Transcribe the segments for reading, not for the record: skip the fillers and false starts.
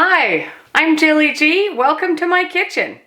Hi, I'm Jilly G. Welcome to my kitchen.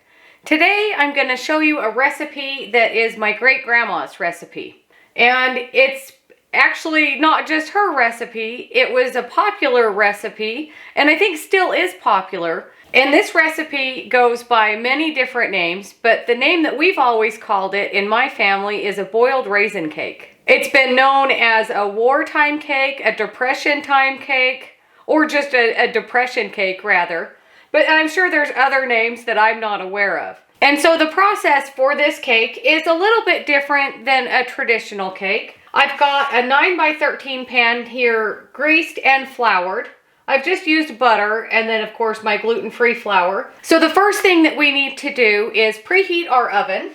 Today I'm going to show you a recipe that is my great-grandma's recipe. And it's actually not just her recipe, it was a popular recipe, and I think still is popular. And this recipe goes by many different names, but the name that we've always called it in my family is a boiled raisin cake. It's been known as a wartime cake, a depression time cake, or just a depression cake rather. But I'm sure there's other names that I'm not aware of. And so the process for this cake is a little bit different than a traditional cake. I've got a 9x13 pan here, greased and floured. I've just used butter and then of course my gluten-free flour. So the first thing that we need to do is preheat our oven.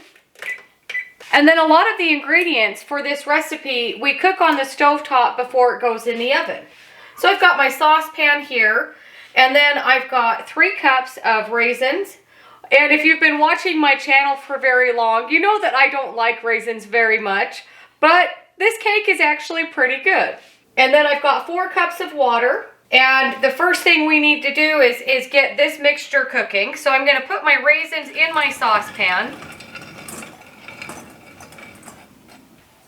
And then a lot of the ingredients for this recipe we cook on the stovetop before it goes in the oven. So I've got my saucepan here, and then I've got 3 cups of raisins. And if you've been watching my channel for very long, you know that I don't like raisins very much, but this cake is actually pretty good. And then I've got 4 cups of water, and the first thing we need to do is get this mixture cooking. So I'm going to put my raisins in my saucepan.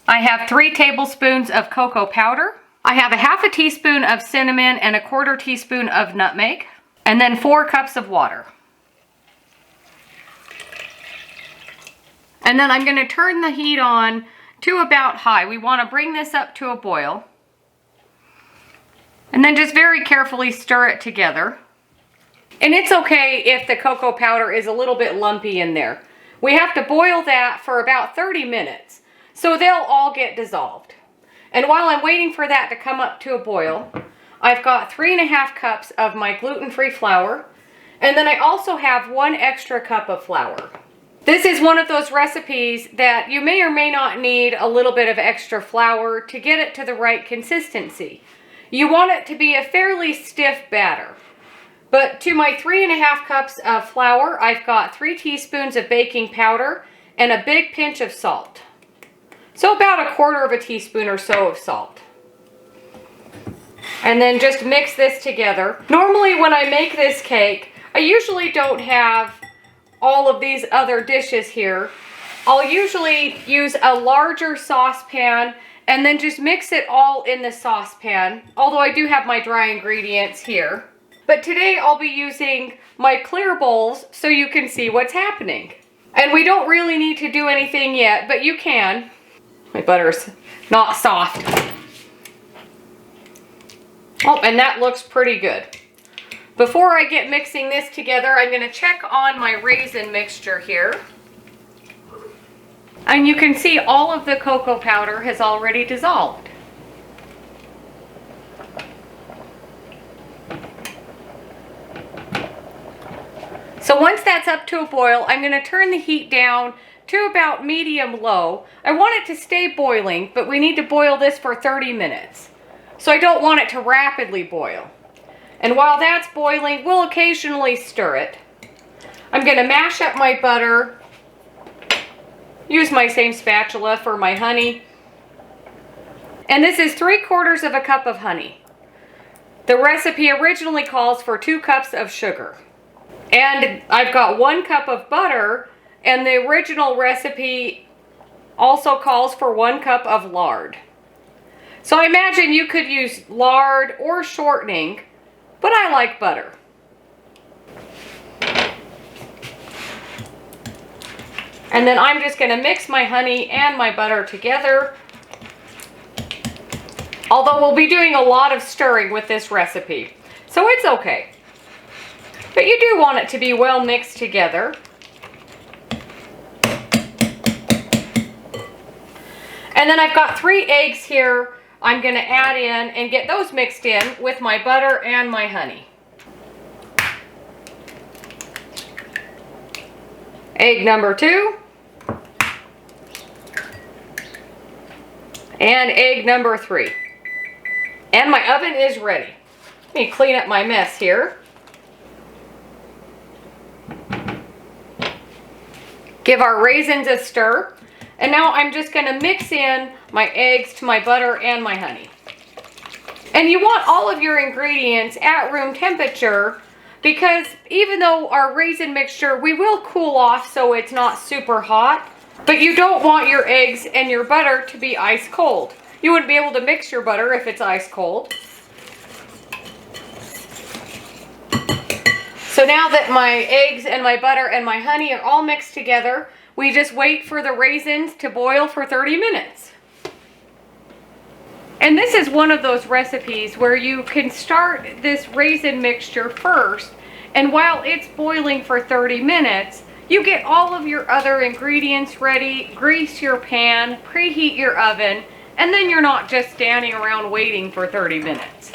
I have 3 tablespoons of cocoa powder. I have a half a teaspoon of cinnamon and a 1/4 teaspoon of nutmeg, and then 4 cups of water. And then I'm going to turn the heat on to about high. We want to bring this up to a boil. And then just very carefully stir it together. And it's okay if the cocoa powder is a little bit lumpy in there. We have to boil that for about 30 minutes, so they'll all get dissolved. And while I'm waiting for that to come up to a boil, I've got 3½ cups of my gluten-free flour, and then I also have 1 extra cup of flour. This is one of those recipes that you may or may not need a little bit of extra flour to get it to the right consistency. You want it to be a fairly stiff batter. But to my 3½ cups of flour, I've got 3 teaspoons of baking powder and a big pinch of salt. So about 1/4 teaspoon or so of salt. And then just mix this together. Normally when I make this cake, I usually don't have all of these other dishes here. I'll usually use a larger saucepan and then just mix it all in the saucepan, although I do have my dry ingredients here. But today I'll be using my clear bowls so you can see what's happening. And we don't really need to do anything yet, but you can. My butter's not soft. Oh, and that looks pretty good. Before I get mixing this together, I'm going to check on my raisin mixture here. And you can see all of the cocoa powder has already dissolved. So once that's up to a boil, I'm going to turn the heat down to about medium-low. I want it to stay boiling, but we need to boil this for 30 minutes. So I don't want it to rapidly boil. And while that's boiling, we'll occasionally stir it. I'm going to mash up my butter, use my same spatula for my honey. And this is 3/4 cup of honey. The recipe originally calls for 2 cups of sugar. And I've got 1 cup of butter, and the original recipe also calls for 1 cup of lard. So I imagine you could use lard or shortening, but I like butter. And then I'm just going to mix my honey and my butter together. Although we'll be doing a lot of stirring with this recipe, so it's okay. But you do want it to be well mixed together. And then I've got 3 eggs here I'm going to add in and get those mixed in with my butter and my honey. Egg number 2. And egg number 3. And my oven is ready. Let me clean up my mess here. Give our raisins a stir. And now I'm just going to mix in my eggs to my butter and my honey. And you want all of your ingredients at room temperature because even though our raisin mixture, we will cool off so it's not super hot, but you don't want your eggs and your butter to be ice cold. You wouldn't be able to mix your butter if it's ice cold. So now that my eggs and my butter and my honey are all mixed together, we just wait for the raisins to boil for 30 minutes. And this is one of those recipes where you can start this raisin mixture first, and while it's boiling for 30 minutes, you get all of your other ingredients ready, grease your pan, preheat your oven, and then you're not just standing around waiting for 30 minutes.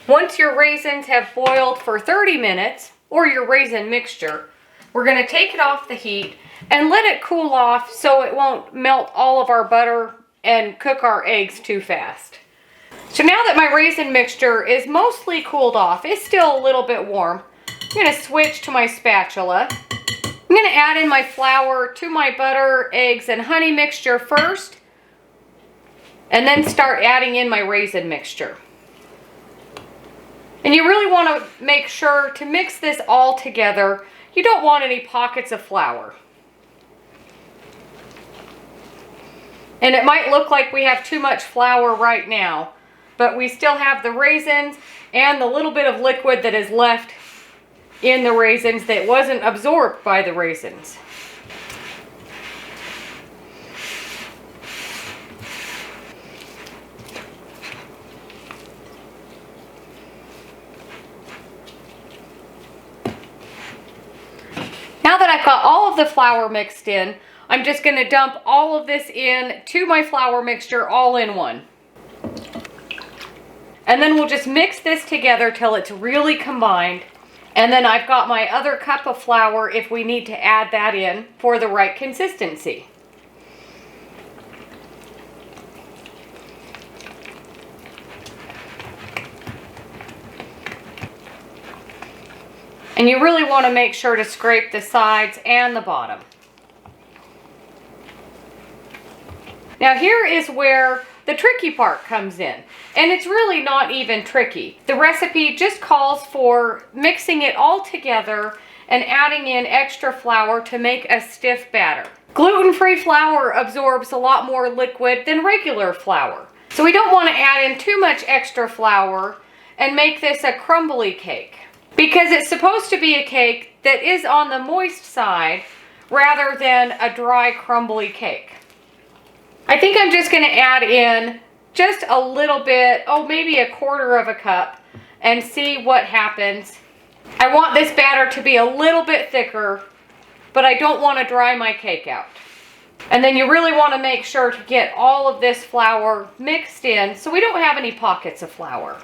Once your raisins have boiled for 30 minutes, or your raisin mixture, we're going to take it off the heat and let it cool off so it won't melt all of our butter and cook our eggs too fast. So now that my raisin mixture is mostly cooled off, it's still a little bit warm, I'm going to switch to my spatula. I'm going to add in my flour to my butter, eggs, and honey mixture first, and then start adding in my raisin mixture. And you really want to make sure to mix this all together. You don't want any pockets of flour. And it might look like we have too much flour right now, but we still have the raisins and the little bit of liquid that is left in the raisins that wasn't absorbed by the raisins. Now that I've got all of the flour mixed in, I'm just going to dump all of this in to my flour mixture all in one. And then we'll just mix this together till it's really combined. And then I've got my other cup of flour if we need to add that in for the right consistency. And you really want to make sure to scrape the sides and the bottom. Now here is where the tricky part comes in. And it's really not even tricky. The recipe just calls for mixing it all together and adding in extra flour to make a stiff batter. Gluten-free flour absorbs a lot more liquid than regular flour. So we don't want to add in too much extra flour and make this a crumbly cake, because it's supposed to be a cake that is on the moist side rather than a dry, crumbly cake. I think I'm just going to add in just a little bit, maybe a quarter of a cup, and see what happens. I want this batter to be a little bit thicker, but I don't want to dry my cake out. And then you really want to make sure to get all of this flour mixed in so we don't have any pockets of flour.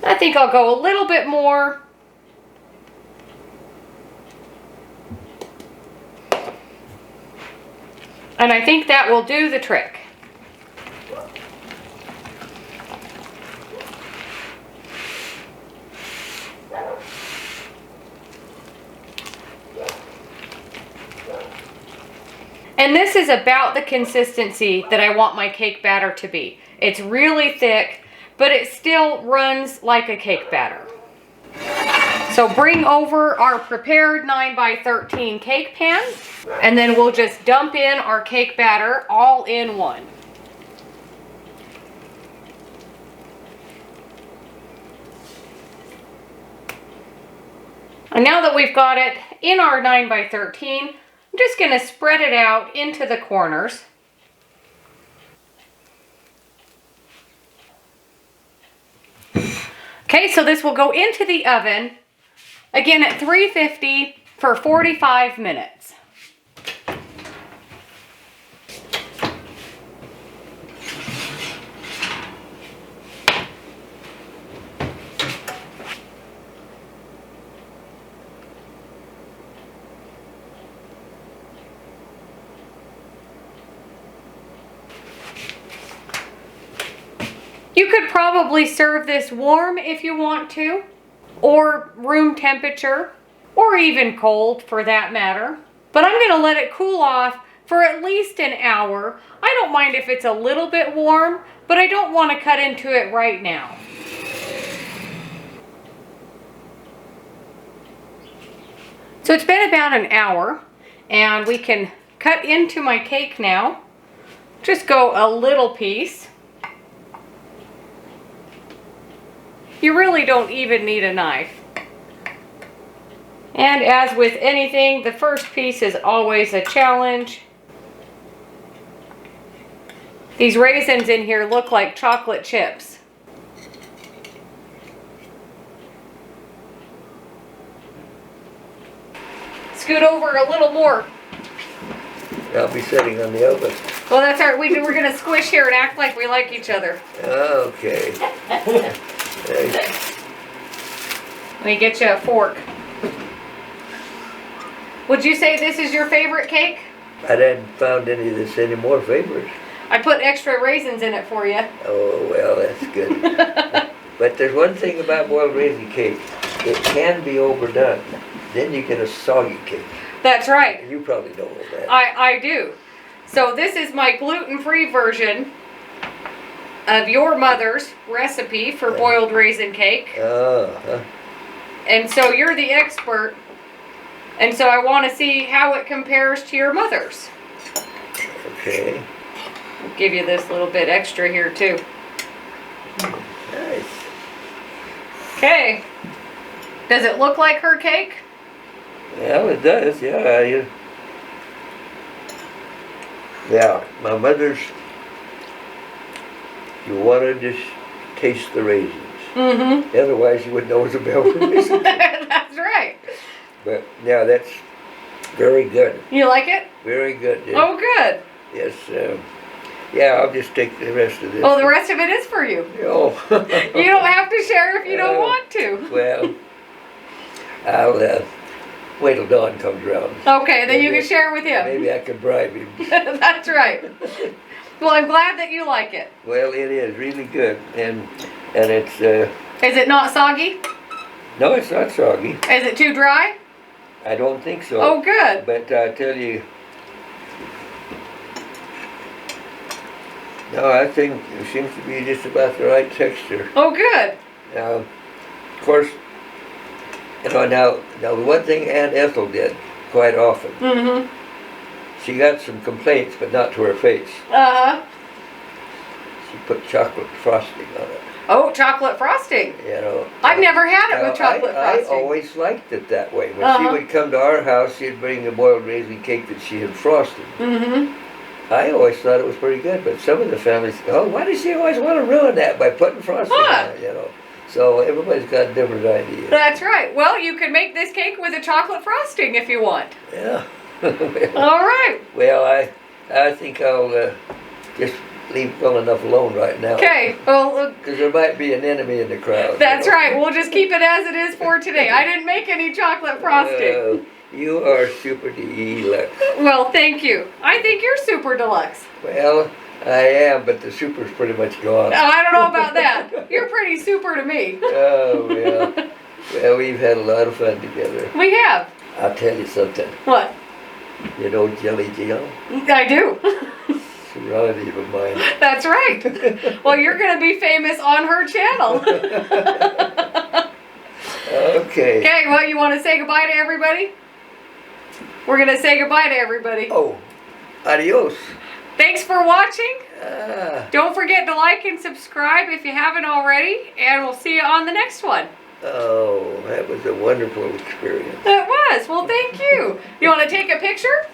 I think I'll go a little bit more. And I think that will do the trick. And this is about the consistency that I want my cake batter to be. It's really thick, but it still runs like a cake batter. So bring over our prepared 9x13 cake pan, and then we'll just dump in our cake batter all in one. And now that we've got it in our 9x13, I'm just going to spread it out into the corners. Okay, so this will go into the oven, again at 350 for 45 minutes. You could probably serve this warm if you want to, or room temperature, or even cold for that matter. But I'm going to let it cool off for at least an hour. I don't mind if it's a little bit warm, but I don't want to cut into it right now. So it's been about an hour, and we can cut into my cake now. Just go a little piece. You really don't even need a knife. And as with anything, the first piece is always a challenge. These raisins in here look like chocolate chips. Scoot over a little more. I'll be sitting on the oven. Well, that's all right. We're going to squish here and act like we like each other. Okay. Let me get you a fork. Would you say this is your favorite cake? I hadn't found any of this any more favorites. I put extra raisins in it for you. Oh, well, that's good. But there's one thing about boiled raisin cake. It can be overdone. Then you get a soggy cake. That's right. And you probably know all that. I do. So this is my gluten-free version of your mother's recipe for boiled raisin cake. And so you're the expert. And so I want to see how it compares to your mother's. Okay. I'll give you this little bit extra here too. Nice. Okay. Does it look like her cake? Yeah, it does. Yeah. Yeah, my mother's. You want to just taste the raisins. Mm-hmm. Otherwise, you wouldn't know it's a boiled raisin. That's right. But yeah, that's very good. You like it? Very good. Yes. Oh, good. Yes. Yeah, I'll just take the rest of this. Oh, the rest of it is for you. Oh. You don't have to share if you don't want to. Well, I'll wait till Dawn comes around. Okay, then you can share with him. Maybe I can bribe him. That's right. Well, I'm glad that you like it. Well, it is really good, and it's. Is it not soggy? No, it's not soggy. Is it too dry? I don't think so. Oh, good. But I tell you, no, I think it seems to be just about the right texture. Oh, good. Now, of course, now the one thing Aunt Ethel did quite often, she got some complaints, but not to her face. Uh-huh. She put chocolate frosting on it. Oh, chocolate frosting. You know. I've never had it with chocolate frosting. I always liked it that way. When she would come to our house, she'd bring a boiled raisin cake that she had frosted. I always thought it was pretty good, but some of the families, oh, why does she always want to ruin that by putting frosting on it, you know? So everybody's got different ideas. That's right. Well, you can make this cake with a chocolate frosting if you want. Yeah. All right. Well, I think I'll just leave well enough alone right now. Okay. Well, because there might be an enemy in the crowd. That's right. We'll just keep it as it is for today. I didn't make any chocolate frosting. You are super deluxe. Well, thank you. I think you're super deluxe. Well, I am, but the super's pretty much gone. Oh, I don't know about that. You're pretty super to me. Oh, yeah. Well, we've had a lot of fun together. We have. I'll tell you something. What? You know Jilly? I do. She's a relative of mine. That's right. Well, you're going to be famous on her channel. Okay. Okay, well, you want to say goodbye to everybody? We're going to say goodbye to everybody. Oh, adios. Thanks for watching. Don't forget to like and subscribe if you haven't already, and we'll see you on the next one. Oh, that was a wonderful experience. It was. Well, thank you. You want to take a picture?